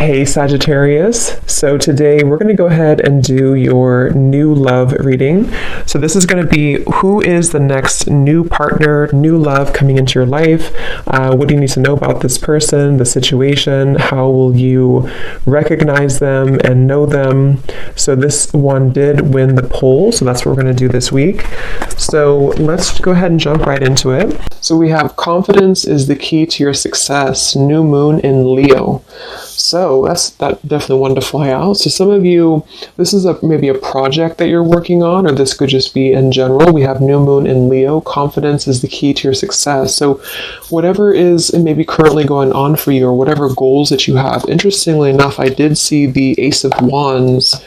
Hey Sagittarius, so today we're going to go ahead and do your new love reading. So this is going to be who is the next new partner, new love coming into your life. What do you need to know about this person, the situation? How will you recognize them and know them? So this one did win the poll, so that's what we're going to do this week. So let's go ahead and jump right into it. So we have confidence is the key to your success, new moon in Leo. So that definitely one to fly out. So some of you, this is maybe a project that you're working on, or this could just be in general. We have new moon in Leo. Confidence is the key to your success. So whatever is maybe currently going on for you, or whatever goals that you have. Interestingly enough, I did see the Ace of Wands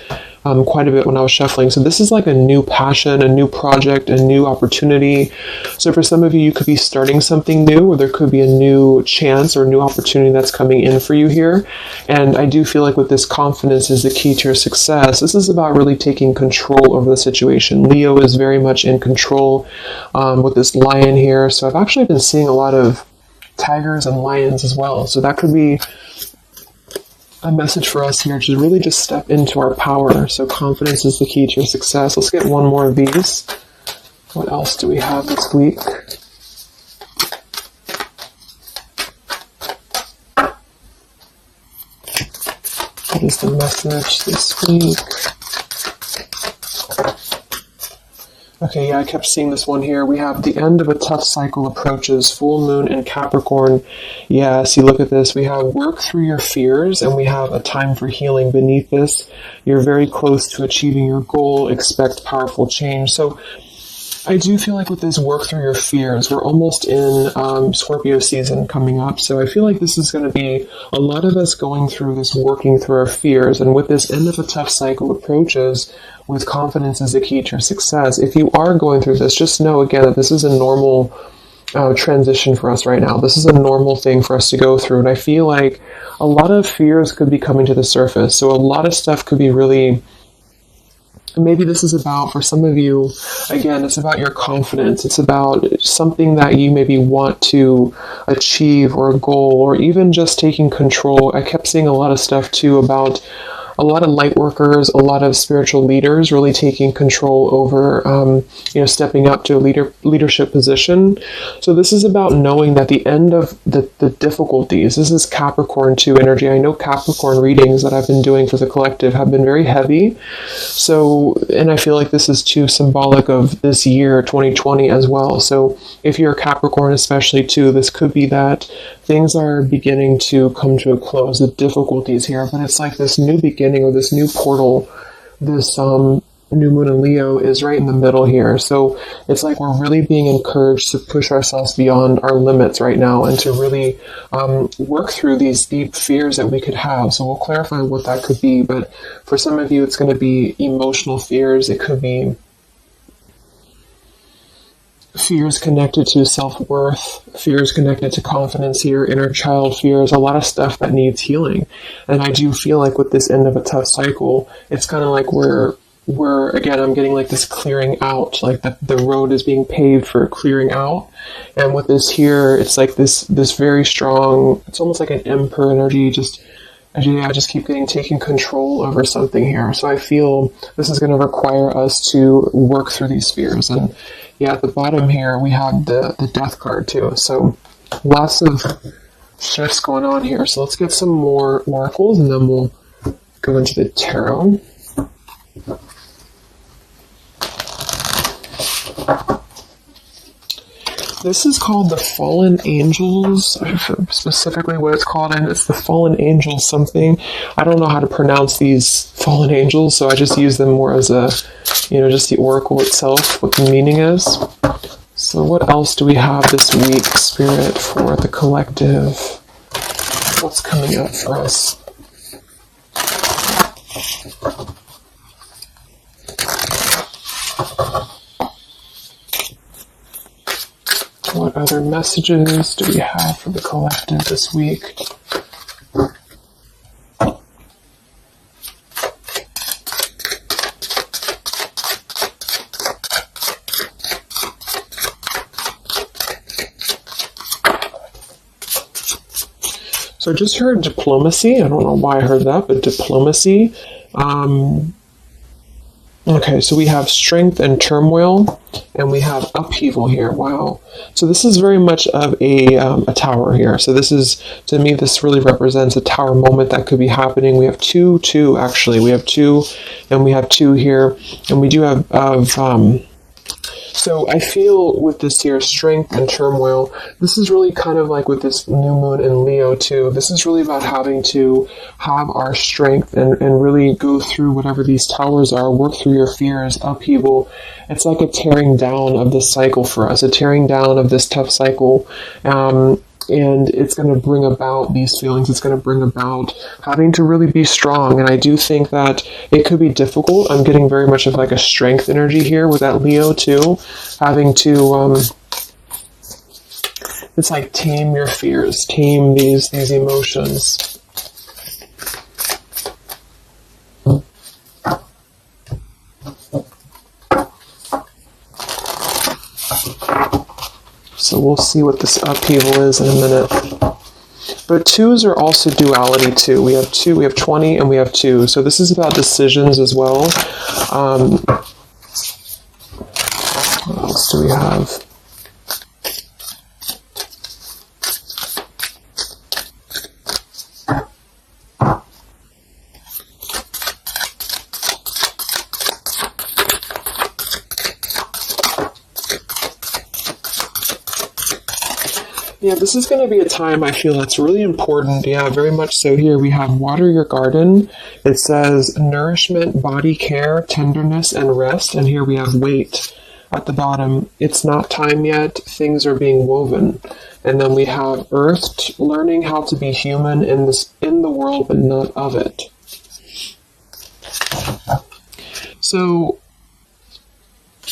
quite a bit when I was shuffling. So this is like a new passion, a new project, a new opportunity. So for some of you, you could be starting something new, or there could be a new chance or new opportunity that's coming in for you here. And I do feel like with this confidence is the key to your success. This is about really taking control over the situation. Leo is very much in control with this lion here. So I've actually been seeing a lot of tigers and lions as well. So that could be a message for us here to really just step into our power. So confidence is the key to your success. Let's get one more of these. What else do we have this week? What is the message this week? Okay, yeah, I kept seeing this one here. We have the end of a tough cycle approaches, full moon in Capricorn. Yeah, see, look at this. We have work through your fears, and we have a time for healing beneath this. You're very close to achieving your goal. Expect powerful change. So I do feel like with this work through your fears, we're almost in Scorpio season coming up. So I feel like this is going to be a lot of us going through this, working through our fears. And with this end of a tough cycle approaches, with confidence is the key to your success. If you are going through this, just know again that this is a normal transition for us right now. This is a normal thing for us to go through. And I feel like a lot of fears could be coming to the surface. So a lot of stuff could be really... Maybe this is about, for some of you, again, it's about your confidence. It's about something that you maybe want to achieve, or a goal, or even just taking control. I kept seeing a lot of stuff too about a lot of light workers, a lot of spiritual leaders really taking control over, stepping up to a leadership position. So this is about knowing that the end of the difficulties, this is Capricorn 2 energy. I know Capricorn readings that I've been doing for the collective have been very heavy. So, and I feel like this is too symbolic of this year, 2020 as well. So if you're a Capricorn especially too, this could be that things are beginning to come to a close, the difficulties here, but it's like this new beginning, or this new portal, this new moon in Leo is right in the middle here. So it's like we're really being encouraged to push ourselves beyond our limits right now, and to really work through these deep fears that we could have. So we'll clarify what that could be, but for some of you it's going to be emotional fears. It could be fears connected to self-worth, fears connected to confidence here, inner child fears, a lot of stuff that needs healing. And I do feel like with this end of a tough cycle, it's kind of like we're again, I'm getting like this clearing out, like the road is being paved for clearing out. And with this here, it's like this very strong, it's almost like an emperor energy, I just keep taking control over something here. So I feel this is going to require us to work through these fears. And yeah, at the bottom here, we have the death card too. So lots of shifts going on here. So let's get some more oracles, and then we'll go into the tarot. This is called the Fallen Angels, specifically what it's called, and it's the Fallen Angels something. I don't know how to pronounce these Fallen Angels, so I just use them more as a, just the oracle itself, what the meaning is. So what else do we have this week, Spirit, for the collective? What's coming up for us? What other messages do we have for the collective this week? So I just heard diplomacy. I don't know why I heard that, but diplomacy. Okay, so we have strength and turmoil, and we have upheaval here. Wow. So this is very much of a tower here. So this is, to me, this really represents a tower moment that could be happening. We have two, actually. We have two, and we have two here. And we do have, so I feel with this here, strength and turmoil, this is really kind of like with this new moon in Leo too. This is really about having to have our strength and really go through whatever these towers are, work through your fears, upheaval. It's like a tearing down of this cycle for us, a tearing down of this tough cycle. And it's going to bring about these feelings. It's going to bring about having to really be strong. And I do think that it could be difficult. I'm getting very much of like a strength energy here with that Leo too. Having to, it's like tame your fears, tame these emotions. So we'll see what this upheaval is in a minute. But twos are also duality too. We have 2, we have 20, and we have 2. So this is about decisions as well. What else do we have? Yeah, this is going to be a time I feel that's really important. Yeah, very much so. Here we have water your garden. It says nourishment, body care, tenderness, and rest. And here we have wait at the bottom. It's not time yet. Things are being woven. And then we have earth, learning how to be human in the world, but not of it. So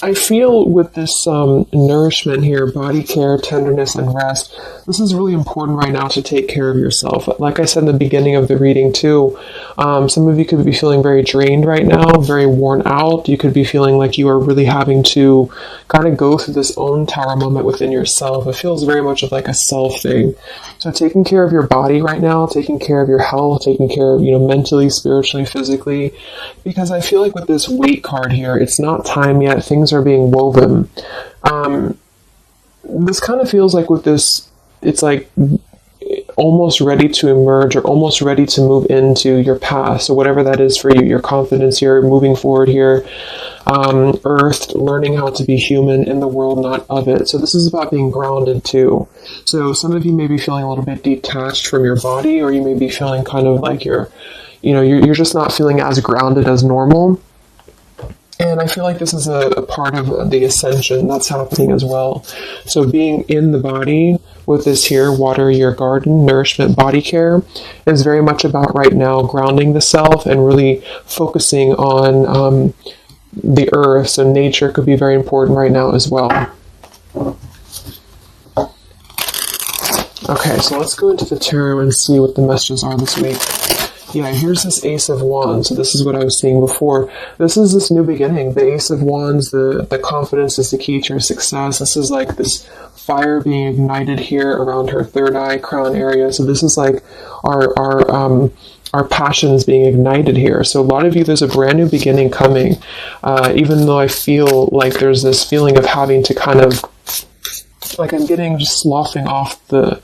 I feel with this nourishment here, body care, tenderness, and rest, this is really important right now to take care of yourself. Like I said in the beginning of the reading too, some of you could be feeling very drained right now, very worn out. You could be feeling like you are really having to kind of go through this own tower moment within yourself. It feels very much of like a self thing. So taking care of your body right now, taking care of your health, taking care of, mentally, spiritually, physically, because I feel like with this weight card here, it's not time yet. Things are being woven. This kind of feels like with this, it's like almost ready to emerge or almost ready to move into your past. So whatever that is for you, your confidence here, moving forward here, earth, learning how to be human in the world, not of it. So this is about being grounded too. So some of you may be feeling a little bit detached from your body, or you may be feeling kind of like you're just not feeling as grounded as normal. And I feel like this is a part of the ascension that's happening as well. So being in the body with this here, water your garden, nourishment, body care, is very much about right now grounding the self and really focusing on the earth. So nature could be very important right now as well. Okay, so let's go into the tarot and see what the messages are this week. Yeah, here's this Ace of Wands. So this is what I was seeing before. This is this new beginning. The Ace of Wands, the confidence is the key to your success. This is like this fire being ignited here around her third eye, crown area. So this is like our passions being ignited here. So a lot of you, there's a brand new beginning coming. Even though I feel like there's this feeling of having to kind of, like I'm getting just sloughing off the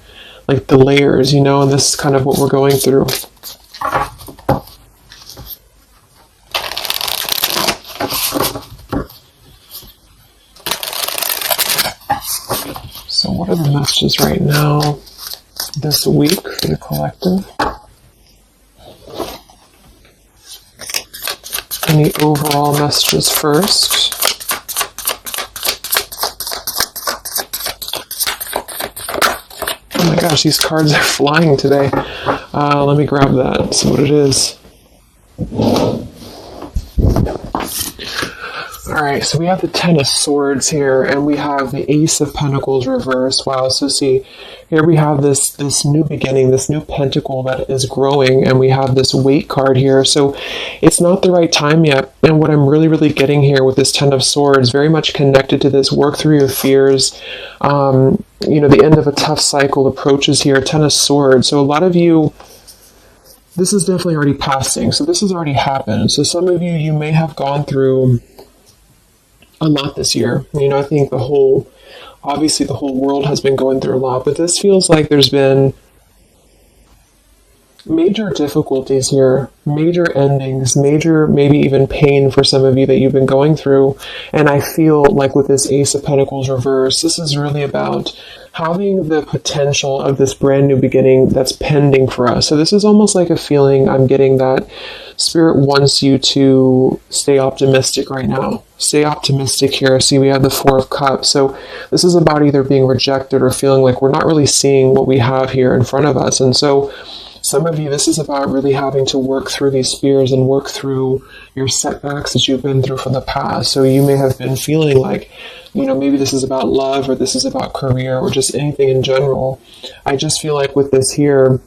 layers, and this is kind of what we're going through. So what are the messages right now this week for the collective? Any overall messages first? Oh my gosh, these cards are flying today. Let me grab that, see what it is. Alright, so we have the Ten of Swords here, and we have the Ace of Pentacles reversed. Wow, so see, here we have this new beginning, this new pentacle that is growing, and we have this Weight card here. So it's not the right time yet, and what I'm really getting here with this Ten of Swords, very much connected to this work through your fears. The end of a tough cycle approaches here, Ten of Swords. So a lot of you, this is definitely already passing, so this has already happened. So some of you, you may have gone through a lot this year. I think obviously the whole world has been going through a lot, but this feels like there's been major difficulties here, major endings, major maybe even pain for some of you that you've been going through. And I feel like with this Ace of Pentacles reverse, this is really about having the potential of this brand new beginning that's pending for us. So this is almost like a feeling I'm getting that Spirit wants you to stay optimistic right now. Stay optimistic here. See, we have the Four of Cups. So this is about either being rejected or feeling like we're not really seeing what we have here in front of us. And so some of you, this is about really having to work through these fears and work through your setbacks that you've been through from the past. So you may have been feeling like, maybe this is about love, or this is about career, or just anything in general. I just feel like with this here,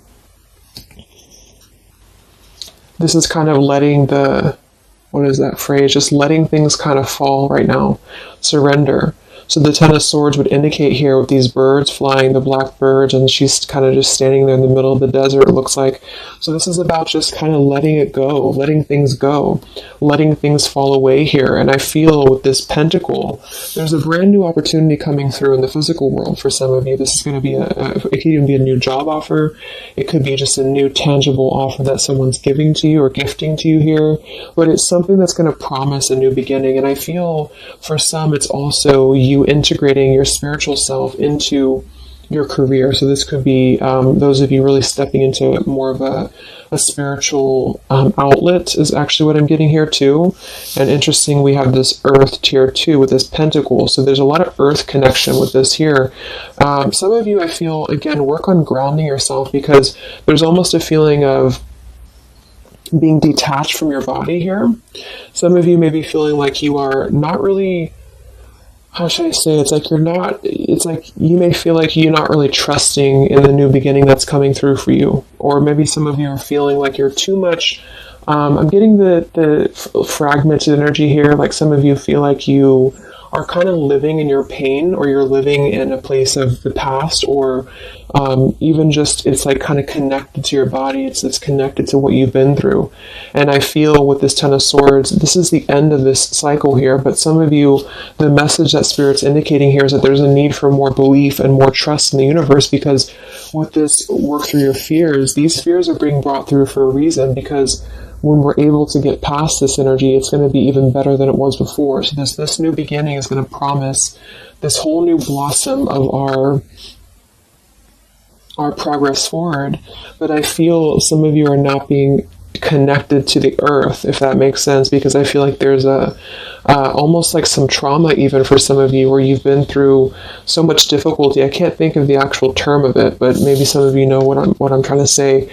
this is kind of letting what is that phrase? Just letting things kind of fall right now. Surrender. So the Ten of Swords would indicate here with these birds flying, the black birds, and she's kind of just standing there in the middle of the desert, it looks like. So this is about just kind of letting it go, letting things go, letting things fall away here. And I feel with this pentacle, there's a brand new opportunity coming through in the physical world for some of you. This is going to be it could even be a new job offer. It could be just a new tangible offer that someone's giving to you or gifting to you here. But it's something that's going to promise a new beginning. And I feel for some, it's also you integrating your spiritual self into your career. So this could be those of you really stepping into more of a spiritual outlet is actually what I'm getting here too. And interesting, we have this Earth tier 2 with this pentacle. So there's a lot of Earth connection with this here. Some of you, I feel, again, work on grounding yourself, because there's almost a feeling of being detached from your body here. Some of you may be feeling like you are not really, how should I say, it's like you may feel like you're not really trusting in the new beginning that's coming through for you. Or maybe some of you are feeling like you're too much, I'm getting the fragmented energy here, like some of you feel like you are kind of living in your pain, or you're living in a place of the past, or even just it's like kind of connected to your body. It's connected to what you've been through. And I feel with this Ten of Swords, this is the end of this cycle here. But some of you, the message that Spirit's indicating here is that there's a need for more belief and more trust in the universe, because with this work through your fears, these fears are being brought through for a reason, because when we're able to get past this energy, it's going to be even better than it was before. So this new beginning is going to promise this whole new blossom of our progress forward. But I feel some of you are not being connected to the earth, if that makes sense, because I feel like there's almost like some trauma even for some of you, where you've been through so much difficulty. I can't think of the actual term of it, but maybe some of you know what I'm trying to say.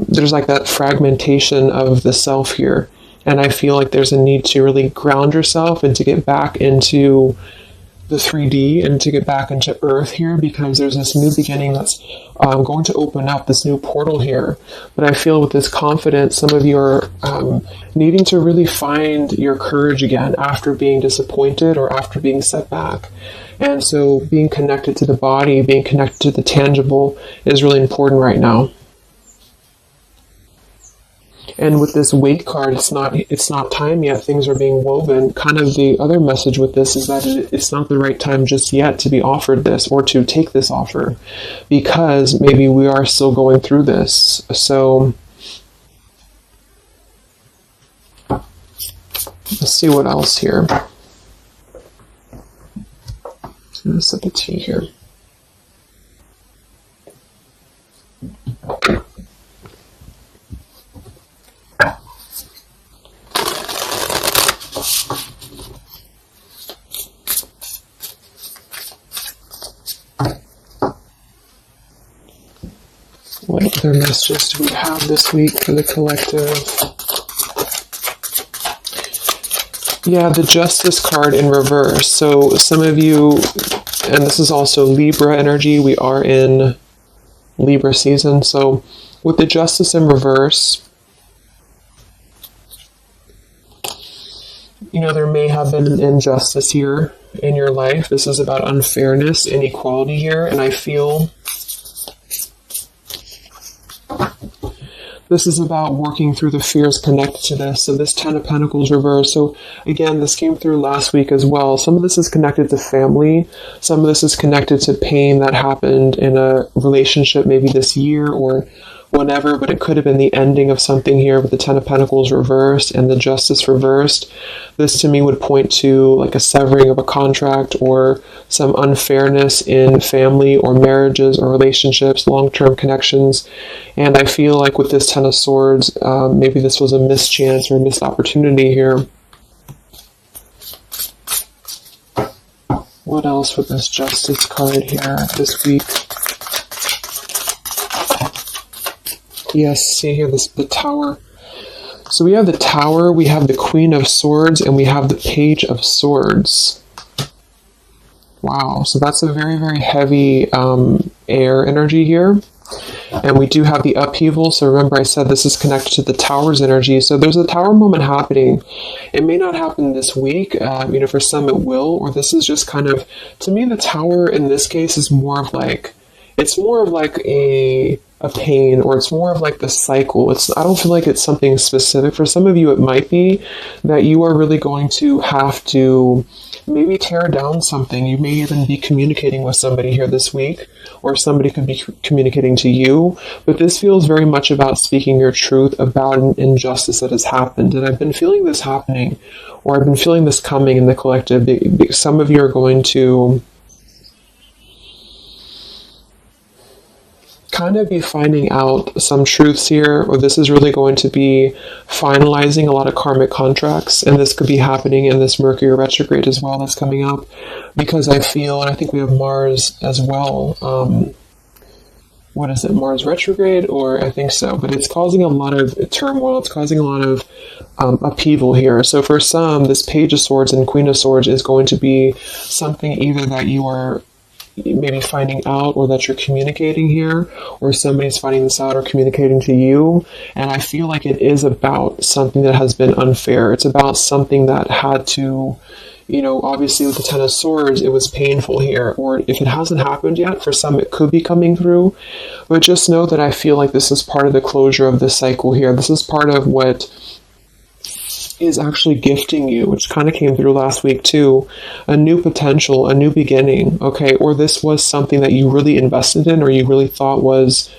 There's like that fragmentation of the self here, and I feel like there's a need to really ground yourself and to get back into the 3D and to get back into Earth here, because there's this new beginning that's going to open up, this new portal here. But I feel with this confidence, some of you are needing to really find your courage again after being disappointed or after being set back. And so being connected to the body, being connected to the tangible is really important right now. And with this Weight card, it's not time yet. Things are being woven. Kind of the other message with this is that it's not the right time just yet to be offered this or to take this offer, because maybe we are still going through this. So let's see what else here. I'm going to sip the tea here. What other messages do we have this week for the collective? Yeah, the Justice card in reverse. So some of you, and this is also Libra energy, we are in Libra season. So with the Justice in reverse, you know, there may have been an injustice here in your life. This is about unfairness, inequality here, and I feel this is about working through the fears connected to this. So this 10 of Pentacles reverse. So again, this came through last week as well. Some of this is connected to family. Some of this is connected to pain that happened in a relationship maybe this year or whenever, but it could have been the ending of something here with the 10 of Pentacles reversed and the Justice reversed. This to me would point to like a severing of a contract or some unfairness in family or marriages or relationships, long-term connections. And I feel like with this 10 of Swords, maybe this was a mischance or a missed opportunity here. What else with this Justice card here this week? Yes, see here, the Tower. So we have the Tower, we have the Queen of Swords, and we have the Page of Swords. Wow, so that's a very, very heavy air energy here. And we do have the upheaval, so remember I said this is connected to the Tower's energy. So there's a Tower moment happening. It may not happen this week, you know, for some it will, or this is just kind of, to me the Tower in this case is more of like, it's more of like a pain, or it's more of like the cycle. I don't feel like it's something specific. For some of you, it might be that you are really going to have to maybe tear down something. You may even be communicating with somebody here this week, or somebody could be communicating to you. But this feels very much about speaking your truth about an injustice that has happened. And I've been feeling this happening, or I've been feeling this coming in the collective. Some of you are going to kind of be finding out some truths here, or this is really going to be finalizing a lot of karmic contracts, and this could be happening in this Mercury retrograde as well that's coming up, because I feel, and I think we have Mars as well, what is it, Mars retrograde, or I think so, but it's causing a lot of turmoil, it's causing a lot of upheaval here. So for some, this Page of Swords and Queen of Swords is going to be something either that you are maybe finding out, or that you're communicating here, or somebody's finding this out or communicating to you. And I feel like it is about something that has been unfair. It's about something that had to, you know, obviously with the 10 of Swords, it was painful here, or if it hasn't happened yet, for some it could be coming through. But just know that I feel like this is part of the closure of this cycle here. This is part of what is actually gifting you, which kind of came through last week too, a new potential, a new beginning, okay? Or this was something that you really invested in, or you really thought was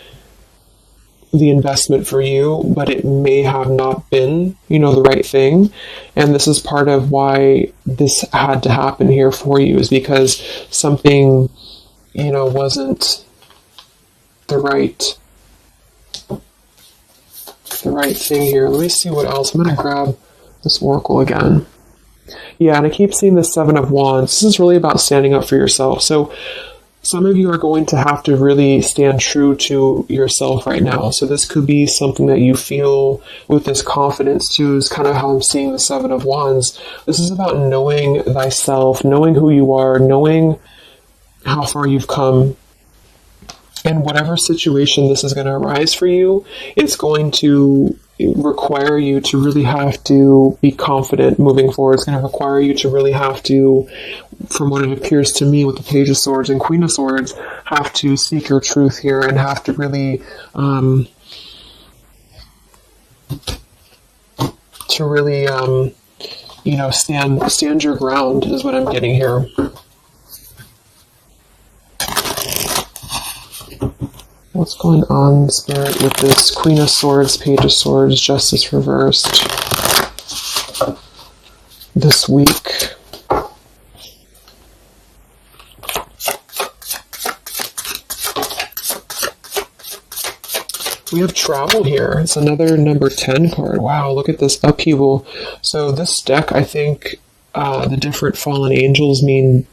the investment for you, but it may have not been, you know, the right thing. And this is part of why this had to happen here for you, is because something, you know, wasn't the right thing here. Let me see what else. I'm going to grab this oracle again. Yeah, and I keep seeing the 7 of Wands. This is really about standing up for yourself. So some of you are going to have to really stand true to yourself right now. So this could be something that you feel with this confidence too, is kind of how I'm seeing the 7 of Wands. This is about knowing thyself, knowing who you are, knowing how far you've come. And whatever situation this is going to arise for you, it's going to require you to really have to be confident moving forward. It's going to require you to really have to, from what it appears to me with the Page of Swords and Queen of Swords, have to seek your truth here and have to really, you know, stand your ground is what I'm getting here. What's going on, Spirit, with this Queen of Swords, Page of Swords, Justice reversed this week? We have travel here. It's another number 10 card. Wow, look at this upheaval. So this deck, I think the different fallen angels mean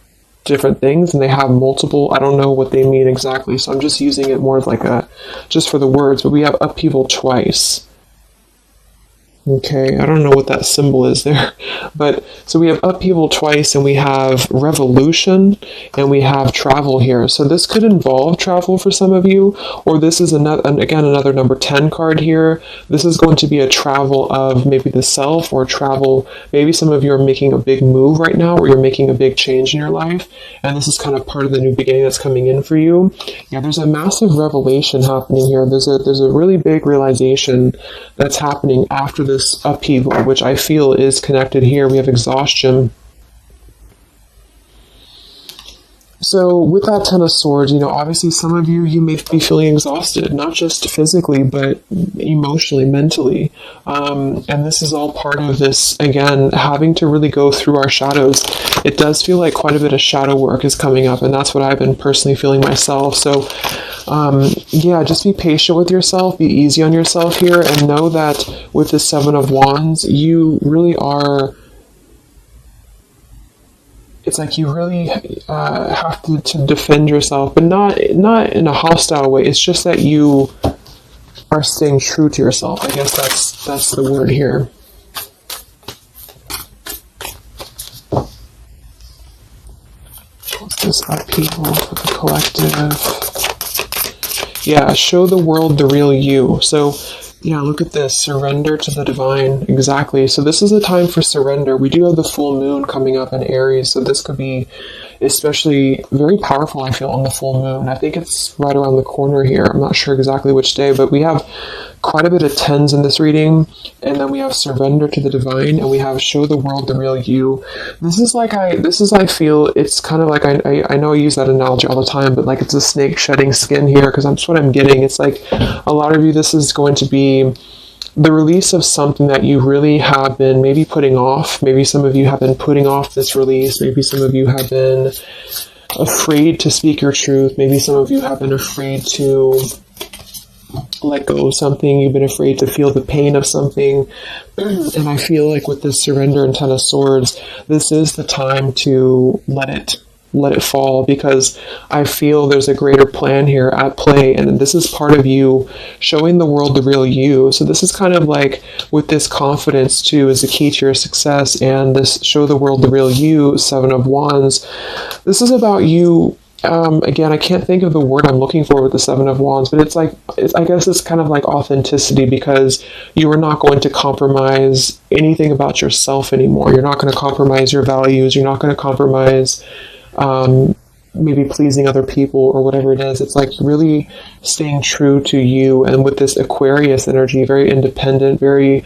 different things, and they have multiple, I don't know what they mean exactly, so I'm just using it more like just for the words, but we have upheaval twice. Okay, I don't know what that symbol is there, but so we have upheaval twice, and we have revolution, and we have travel here. So this could involve travel for some of you, or this is another number 10 card here. This is going to be a travel of maybe the self, or travel. Maybe some of you are making a big move right now, or you're making a big change in your life, and this is kind of part of the new beginning that's coming in for you. Yeah, there's a massive revelation happening here. There's a really big realization that's happening after this upheaval, which I feel is connected here. We have exhaustion. So with that 10 of swords, obviously some of you may be feeling exhausted, not just physically, but emotionally, mentally. And this is all part of this, again, having to really go through our shadows. It does feel like quite a bit of shadow work is coming up, and that's what I've been personally feeling myself. So yeah, just be patient with yourself, be easy on yourself here, and know that with the 7 of Wands, you really are, it's like you really have to defend yourself, but not in a hostile way. It's just that you are staying true to yourself. I guess that's the word here. What's this upheaval for the collective? Yeah, show the world the real you. So, yeah, look at this. Surrender to the divine. Exactly. So this is a time for surrender. We do have the full moon coming up in Aries, so this could be especially very powerful, I feel, on the full moon. I think it's right around the corner here. I'm not sure exactly which day, but we have quite a bit of 10s in this reading, and then we have surrender to the divine, and we have show the world the real you. I feel it's kind of like, I know I use that analogy all the time, but like it's a snake shedding skin here, because that's what I'm getting. It's like a lot of you, this is going to be the release of something that you really have been maybe putting off. Maybe some of you have been putting off this release. Maybe some of you have been afraid to speak your truth. Maybe some of you have been afraid to let go of something. You've been afraid to feel the pain of something. And I feel like with this surrender and 10 of swords, this is the time to let it fall, because I feel there's a greater plan here at play, and this is part of you showing the world the real you. So this is kind of like with this confidence too is the key to your success, and this show the world the real you, 7 of Wands. This is about you. Again, I can't think of the word I'm looking for with the 7 of Wands, but I guess it's kind of like authenticity, because you are not going to compromise anything about yourself anymore. You're not going to compromise your values. You're not going to compromise maybe pleasing other people or whatever it is. It's like really staying true to you, and with this Aquarius energy, very independent, very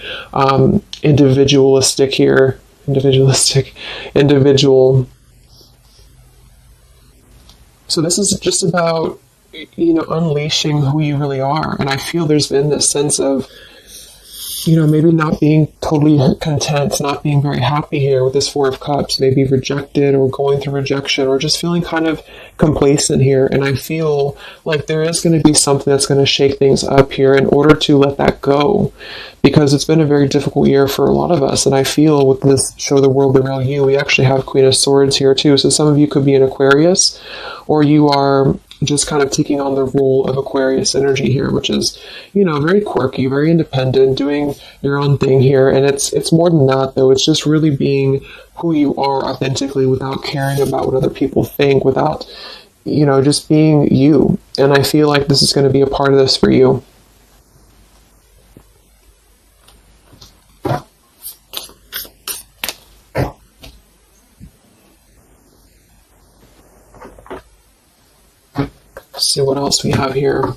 individualistic here. Individual. So this is just about, unleashing who you really are. And I feel there's been this sense of, maybe not being totally content, not being very happy here with this 4 of Cups, maybe rejected or going through rejection, or just feeling kind of complacent here. And I feel like there is going to be something that's going to shake things up here in order to let that go, because it's been a very difficult year for a lot of us. And I feel with this show the world the real you, we actually have Queen of Swords here too. So some of you could be an Aquarius, or you are just kind of taking on the role of Aquarius energy here, which is, very quirky, very independent, doing your own thing here. And it's more than that, though. It's just really being who you are authentically, without caring about what other people think, without, just being you. And I feel like this is going to be a part of this for you. Let's see what else we have here.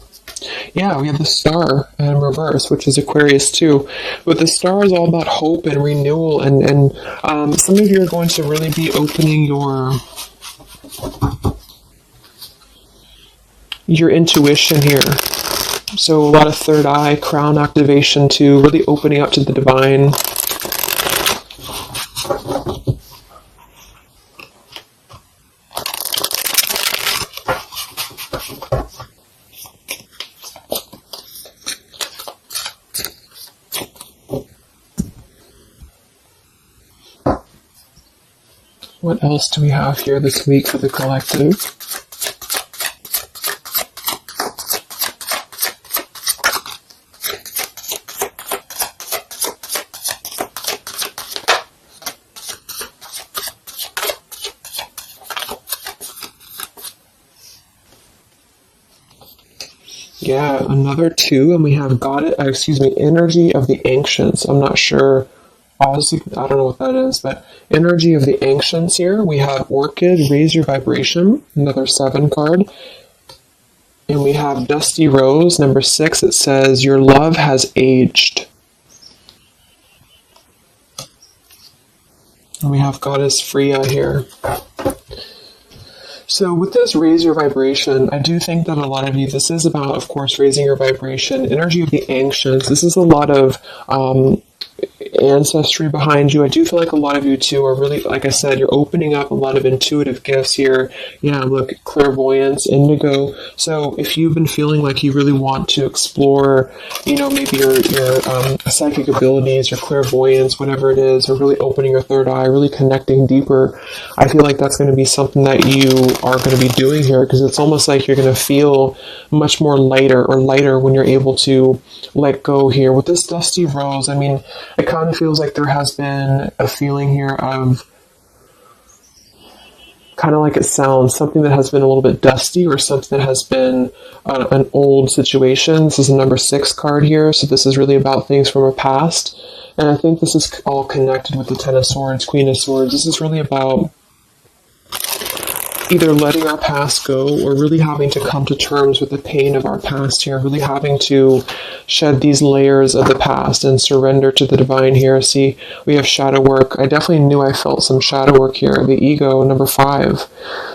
Yeah, we have the Star in reverse, which is Aquarius too. But the Star is all about hope and renewal, and some of you are going to really be opening your intuition here. So a lot of third eye, crown activation too, really opening up to the divine. What else do we have here this week for the collective? get another 2, and we have energy of the ancients. I'm not sure. Honestly, I don't know what that is, but energy of the ancients here. We have Orchid, raise your vibration, another 7 card. And we have Dusty Rose, number 6. It says, your love has aged. And we have Goddess Freya here. So with this raise your vibration, I do think that a lot of you, this is about, of course, raising your vibration, energy of the ancients. This is a lot of ancestry behind you. I do feel like a lot of you too are really, like I said, you're opening up a lot of intuitive gifts here. Yeah, look, clairvoyance, indigo. So if you've been feeling like you really want to explore, maybe your psychic abilities, your clairvoyance, whatever it is, or really opening your third eye, really connecting deeper, I feel like that's going to be something that you are going to be doing here, because it's almost like you're going to feel much more lighter when you're able to let go here. With this Dusty Rose, I mean, it kind of feels like there has been a feeling here of, kind of like it sounds, something that has been a little bit dusty, or something that has been an old situation. This is a number 6 card here, so this is really about things from our past. And I think this is all connected with the 10 of Swords, Queen of Swords. This is really about either letting our past go, or really having to come to terms with the pain of our past here, really having to shed these layers of the past and surrender to the divine here. See, we have shadow work. I definitely knew I felt some shadow work here. The ego, number 5.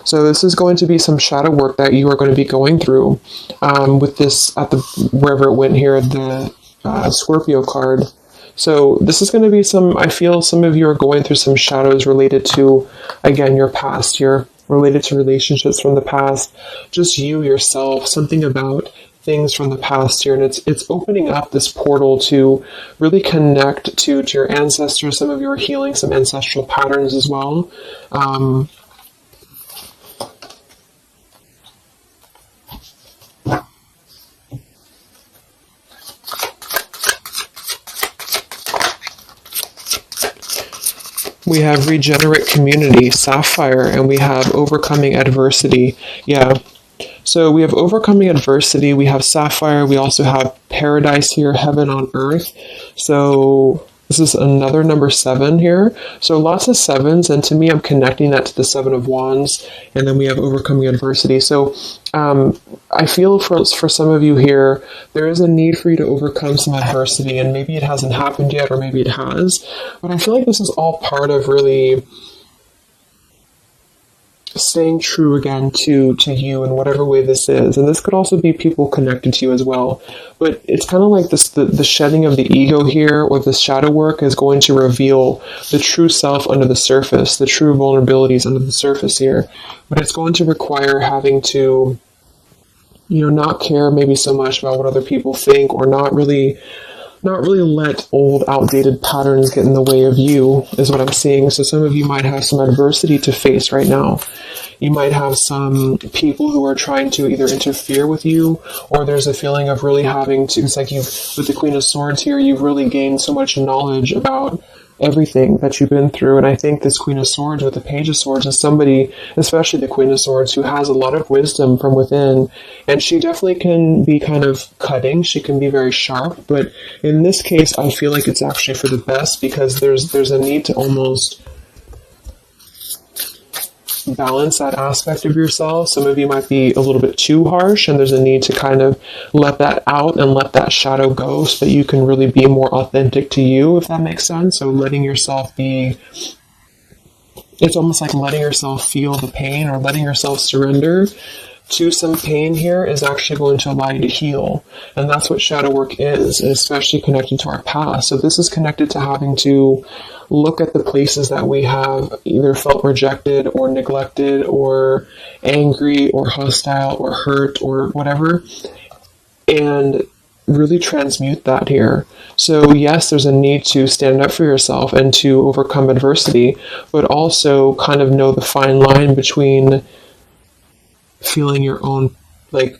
So this is going to be some shadow work that you are going to be going through with this, wherever it went here, the Scorpio card. So this is going to be I feel some of you are going through some shadows related to, again, your past here, related to relationships from the past, just you, yourself, something about things from the past here. And it's opening up this portal to really connect to your ancestors. Some of you are healing some ancestral patterns as well. We have regenerate community, sapphire, and we have overcoming adversity. Yeah. So we have overcoming adversity. We have sapphire. We also have paradise here, heaven on earth. So this is another number 7 here. So lots of 7s. And to me, I'm connecting that to the 7 of Wands. And then we have overcoming adversity. So I feel for some of you here, there is a need for you to overcome some adversity, and maybe it hasn't happened yet, or maybe it has, but I feel like this is all part of really staying true again to you in whatever way this is. And this could also be people connected to you as well, but it's kind of like this, the shedding of the ego here, or the shadow work, is going to reveal the true self under the surface, the true vulnerabilities under the surface here. But it's going to require having to not care maybe so much about what other people think, or not really let old, outdated patterns get in the way of you, is what I'm seeing. So some of you might have some adversity to face right now. You might have some people who are trying to either interfere with you, or there's a feeling of really having to, it's like with the Queen of Swords here, you've really gained so much knowledge about everything that you've been through. And I think this Queen of Swords with the Page of Swords is somebody, especially the Queen of Swords, who has a lot of wisdom from within, and she definitely can be kind of cutting. She can be very sharp, but in this case, I feel like it's actually for the best, because there's a need to almost balance that aspect of yourself. Some of you might be a little bit too harsh, and there's a need to kind of let that out and let that shadow go, so that you can really be more authentic to you, if that makes sense. So letting yourself be, it's almost like letting yourself feel the pain, or letting yourself surrender to some pain here is actually going to allow you to heal. And that's what shadow work is, especially connected to our past. So this is connected to having to look at the places that we have either felt rejected or neglected or angry or hostile or hurt or whatever, and really transmute that here. So yes, there's a need to stand up for yourself and to overcome adversity, but also kind of know the fine line between feeling your own, like,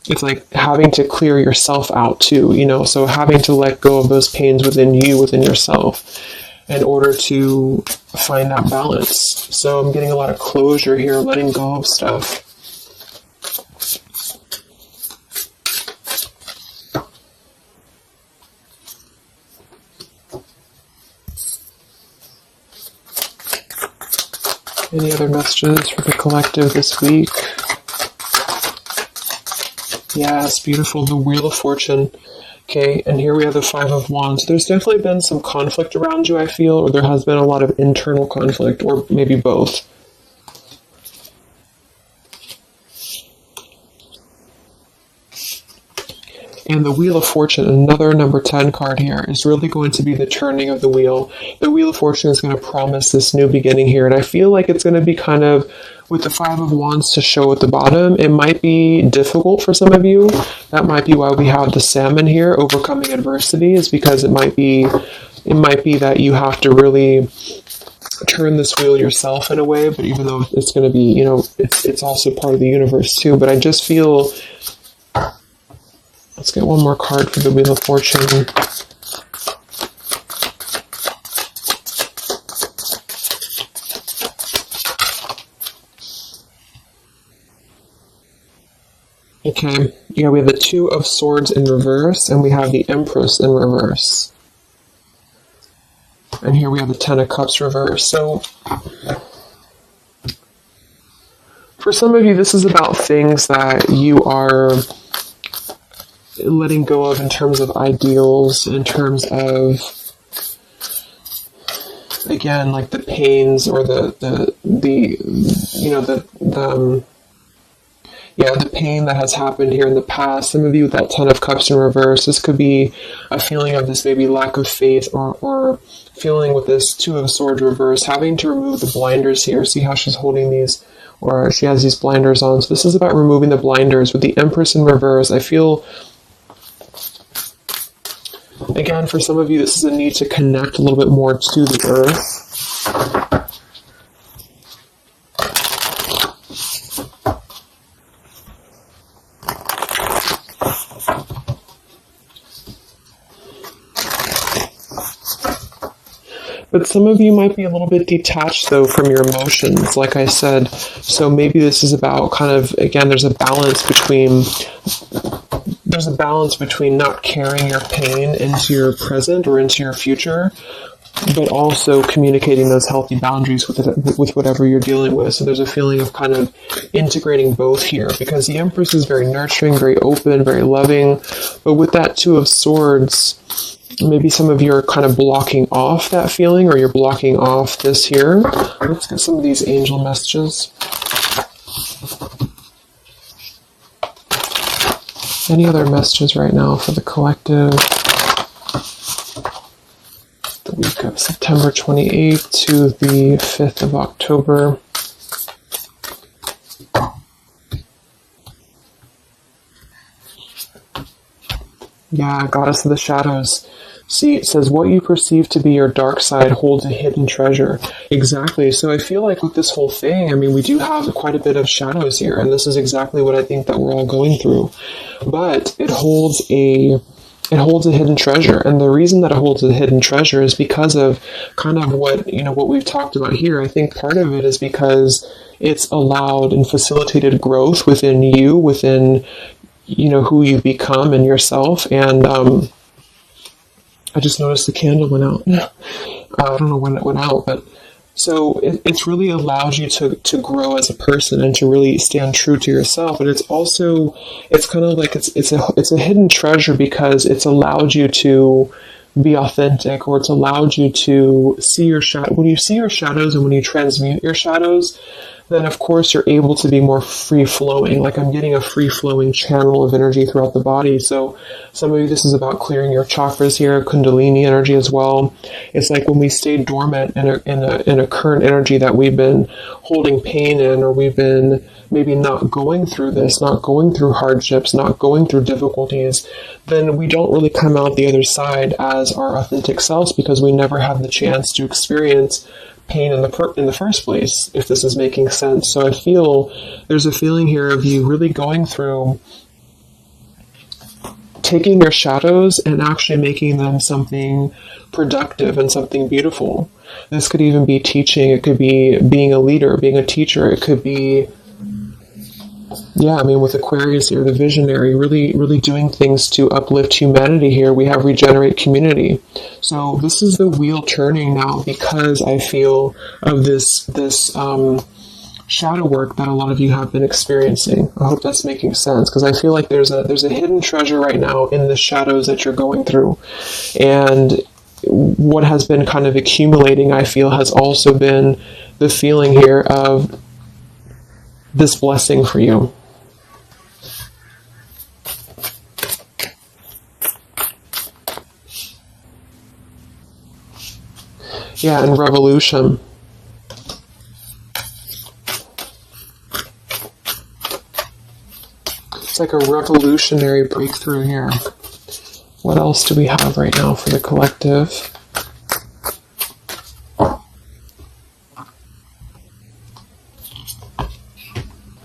it's like having to clear yourself out too, so having to let go of those pains within you, within yourself, in order to find that balance. So I'm getting a lot of closure here, letting go of stuff. Any other messages for the collective this week? Yes, beautiful. The Wheel of Fortune. Okay, and here we have the Five of Wands. There's definitely been some conflict around you, I feel, or there has been a lot of internal conflict, or maybe both. And the Wheel of Fortune, another number 10 card here, is really going to be the turning of the wheel. The Wheel of Fortune is going to promise this new beginning here, and I feel like it's going to be kind of, with the Five of Wands to show at the bottom, it might be difficult for some of you. That might be why we have the Salmon here, overcoming adversity, is because it might be that you have to really turn this wheel yourself in a way, but even though it's going to be, it's also part of the universe too, but I just feel... Let's get one more card for the Wheel of Fortune. Okay, yeah, we have the Two of Swords in reverse, and we have the Empress in reverse. And here we have the Ten of Cups reverse. So, for some of you, this is about things that you are letting go of in terms of ideals, in terms of, again, like the pains or the pain that has happened here in the past. Some of you with that Ten of Cups in reverse, this could be a feeling of this maybe lack of faith, or feeling with this Two of Swords reverse, having to remove the blinders here. See how she's holding these, or she has these blinders on. So this is about removing the blinders. With the Empress in reverse, I feel, again, for some of you, this is a need to connect a little bit more to the earth. But some of you might be a little bit detached, though, from your emotions, like I said. So maybe this is about kind of, again, there's a balance between not carrying your pain into your present or into your future, but also communicating those healthy boundaries with whatever you're dealing with. So there's a feeling of kind of integrating both here, because the Empress is very nurturing, very open, very loving. But with that Two of Swords, maybe some of you are kind of blocking off that feeling, or you're blocking off this here. Let's get some of these angel messages. Any other messages right now for the collective? The week of September 28th to the 5th of October. Yeah, Goddess of the Shadows. See, it says, what you perceive to be your dark side holds a hidden treasure. Exactly. So I feel like with this whole thing, I mean, we do have quite a bit of shadows here, and this is exactly what I think that we're all going through. But it holds a hidden treasure, and the reason that it holds a hidden treasure is because of kind of what we've talked about here. I think part of it is because it's allowed and facilitated growth within you, within who you become and yourself. And I just noticed the candle went out. I don't know when it went out, but so it's really allowed you to grow as a person and to really stand true to yourself. But it's kind of like it's a hidden treasure because it's allowed you to be authentic, or it's allowed you to see your shadow. When you see your shadows and when you transmute your shadows, then of course you're able to be more free-flowing. Like I'm getting a free-flowing channel of energy throughout the body. So some of you, this is about clearing your chakras here, Kundalini energy as well. It's like when we stay dormant in a current energy that we've been holding pain in, or we've been maybe not going through this, not going through hardships, not going through difficulties, then we don't really come out the other side as our authentic selves, because we never have the chance to experience pain in the first place, if this is making sense. So I feel there's a feeling here of you really going through taking your shadows and actually making them something productive and something beautiful. This could even be teaching. It could be being a leader, being a teacher. It could be Yeah, I mean, with Aquarius here, the visionary, really, really doing things to uplift humanity here. We have regenerate community. So this is the wheel turning now, because I feel of this shadow work that a lot of you have been experiencing. I hope that's making sense, because I feel like there's a hidden treasure right now in the shadows that you're going through. And what has been kind of accumulating, I feel, has also been the feeling here of this blessing for you. Yeah, and revolution. It's like a revolutionary breakthrough here. What else do we have right now for the collective?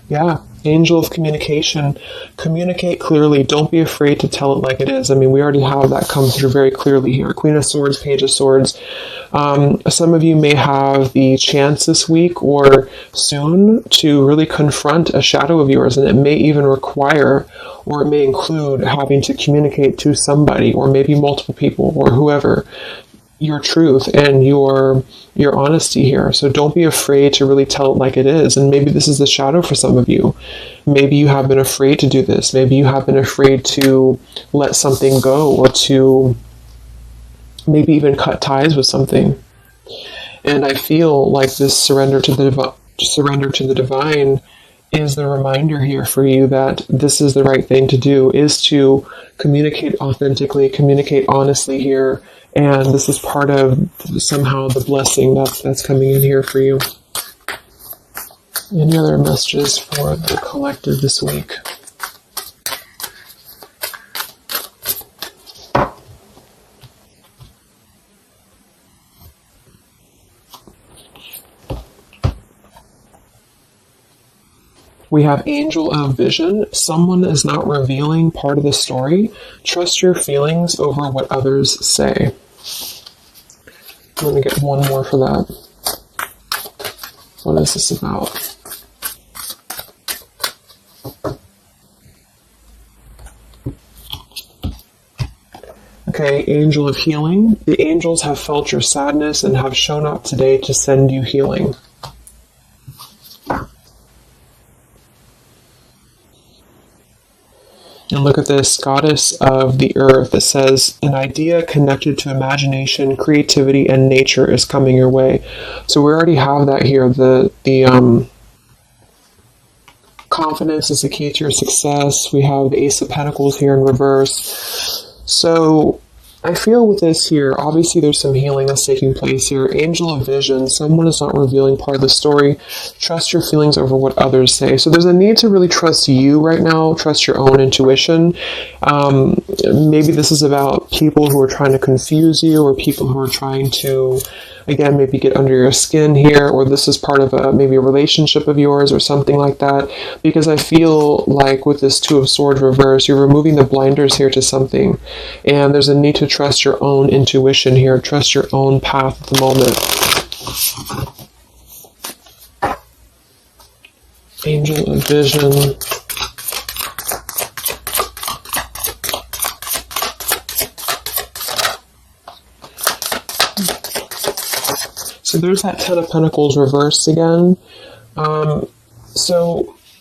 Yeah, angel of communication. Communicate clearly. Don't be afraid to tell it like it is. I mean, we already have that come through very clearly here. Queen of Swords, Page of Swords. Some of you may have the chance this week or soon to really confront a shadow of yours, and it may even require, or it may include, having to communicate to somebody, or maybe multiple people, or whoever, your truth and your honesty here. So don't be afraid to really tell it like it is. And maybe this is the shadow for some of you. Maybe you have been afraid to do this. Maybe you have been afraid to let something go, or to maybe even cut ties with something. And I feel like this surrender to the divine is the reminder here for you that this is the right thing to do, is to communicate authentically, communicate honestly here. And this is part of somehow the blessing that's coming in here for you. Any other messages for the collective this week? We have Angel of Vision. Someone is not revealing part of the story. Trust your feelings over what others say. I'm going to get one more for that. What is this about? Okay, Angel of Healing. The angels have felt your sadness and have shown up today to send you healing. And look at this, Goddess of the Earth. It says, an idea connected to imagination, creativity, and nature is coming your way. So we already have that here. The confidence is the key to your success. We have the Ace of Pentacles here in reverse. So I feel with this here, obviously there's some healing that's taking place here. Angel of Vision, someone is not revealing part of the story. Trust your feelings over what others say. So there's a need to really trust you right now, trust your own intuition. Maybe this is about people who are trying to confuse you, or people who are trying to, again, maybe get under your skin here, or this is part of maybe a relationship of yours or something like that. Because I feel like with this Two of Swords reverse, you're removing the blinders here to something. And there's a need to trust your own intuition here, trust your own path at the moment. Angel of Vision. So there's that Ten of Pentacles reversed again.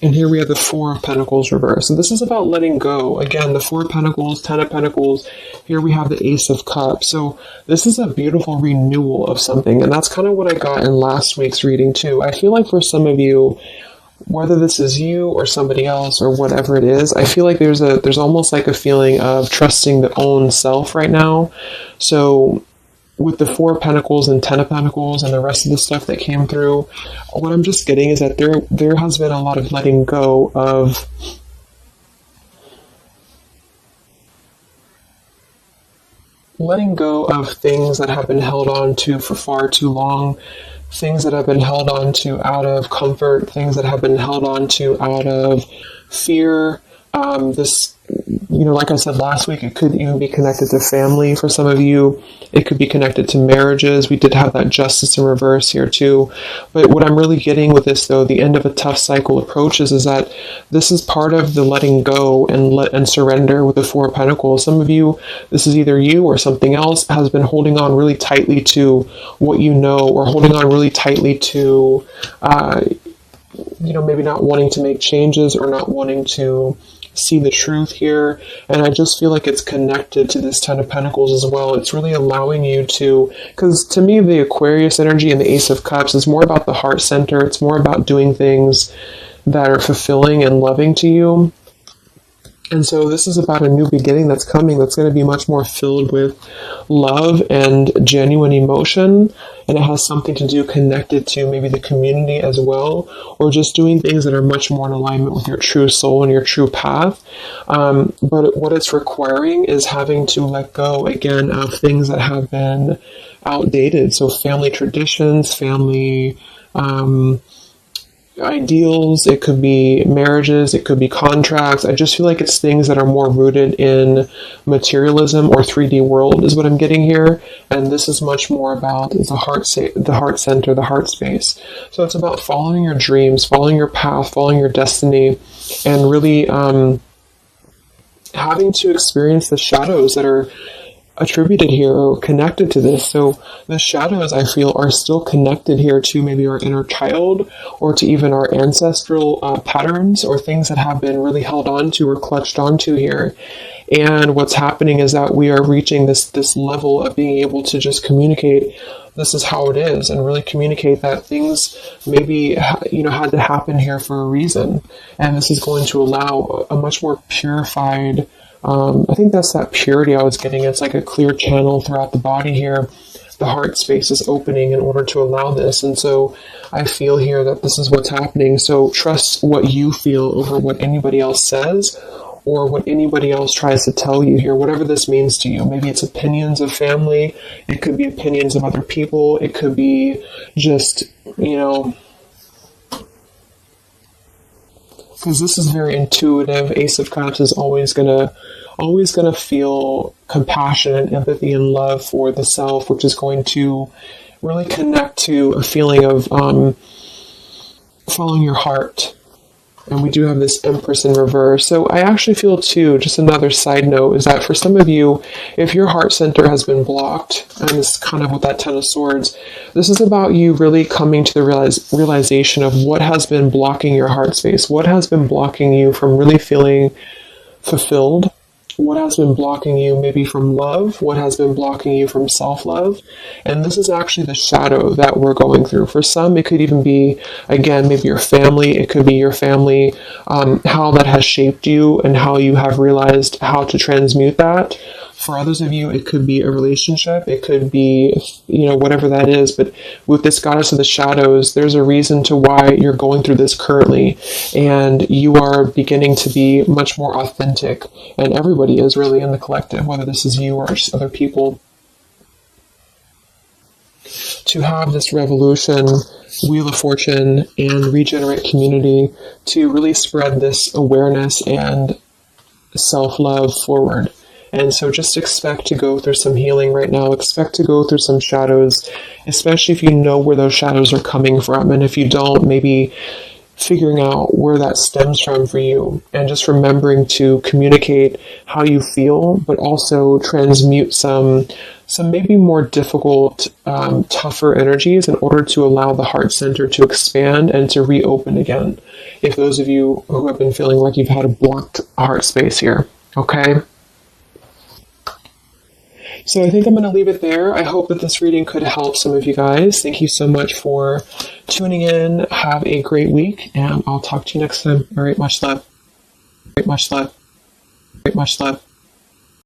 And here we have the Four of Pentacles reversed. So this is about letting go. Again, the Four of Pentacles, Ten of Pentacles. Here we have the Ace of Cups. So this is a beautiful renewal of something. And that's kind of what I got in last week's reading too. I feel like for some of you, whether this is you or somebody else or whatever it is, I feel like there's almost like a feeling of trusting the own self right now. So with the Four of Pentacles and Ten of Pentacles and the rest of the stuff that came through, what I'm just getting is that there has been a lot of letting go of things that have been held on to for far too long, things that have been held on to out of comfort, things that have been held on to out of fear, This, like I said last week, it could even be connected to family for some of you. It could be connected to marriages. We did have that justice in reverse here too. But what I'm really getting with this, though, the end of a tough cycle approaches, is that this is part of the letting go and surrender with the Four of Pentacles. Some of you, this is either you or something else, has been holding on really tightly to what you know, or holding on really tightly to, maybe not wanting to make changes or not wanting to see the truth here. And I just feel like it's connected to this Ten of Pentacles as well. It's really allowing you to, because to me, the Aquarius energy and the Ace of Cups is more about the heart center. It's more about doing things that are fulfilling and loving to you. And so this is about a new beginning that's coming, that's going to be much more filled with love and genuine emotion. And it has something to do connected to maybe the community as well, or just doing things that are much more in alignment with your true soul and your true path. But what it's requiring is having to let go, again, of things that have been outdated. So family traditions, family ideals, it could be marriages, it could be contracts. I just feel like it's things that are more rooted in materialism or 3D world is what I'm getting here. And this is much more about the heart center, the heart space. So it's about following your dreams, following your path, following your destiny, and really having to experience the shadows that are attributed here or connected to this. So the shadows, I feel, are still connected here to maybe our inner child, or to even our ancestral patterns, or things that have been really held on to or clutched onto here. And what's happening is that we are reaching this level of being able to just communicate, this is how it is, and really communicate that things maybe had to happen here for a reason. And this is going to allow a much more purified, I think that's that purity I was getting. It's like a clear channel throughout the body here. The heart space is opening in order to allow this. And so I feel here that this is what's happening. So trust what you feel over what anybody else says, or what anybody else tries to tell you here, whatever this means to you. Maybe it's opinions of family. It could be opinions of other people. It could be just, because this is very intuitive. Ace of Cups is always gonna feel compassion and empathy and love for the self, which is going to really connect to a feeling of following your heart. And we do have this Empress in reverse. So I actually feel too, just another side note, is that for some of you, if your heart center has been blocked, and this is kind of with that Ten of Swords, this is about you really coming to the realization of what has been blocking your heart space, what has been blocking you from really feeling fulfilled, what has been blocking you maybe from love, what has been blocking you from self-love. And this is actually the shadow that we're going through. For some, it could even be, again, maybe your family. It could be your family, how that has shaped you and how you have realized how to transmute that. For others of you, it could be a relationship. It could be, whatever that is. But with this Goddess of the Shadows, there's a reason to why you're going through this currently. And you are beginning to be much more authentic. And everybody is really in the collective, whether this is you or other people. To have this revolution, Wheel of Fortune, and regenerate community to really spread this awareness and self-love forward. And so just expect to go through some healing right now. Expect to go through some shadows, especially if you know where those shadows are coming from. And if you don't, maybe figuring out where that stems from for you. And just remembering to communicate how you feel, but also transmute some maybe more difficult, tougher energies in order to allow the heart center to expand and to reopen again. If those of you who have been feeling like you've had a blocked heart space here, okay? So I think I'm going to leave it there. I hope that this reading could help some of you guys. Thank you so much for tuning in. Have a great week, and I'll talk to you next time. All right, much love. Much love. Much love.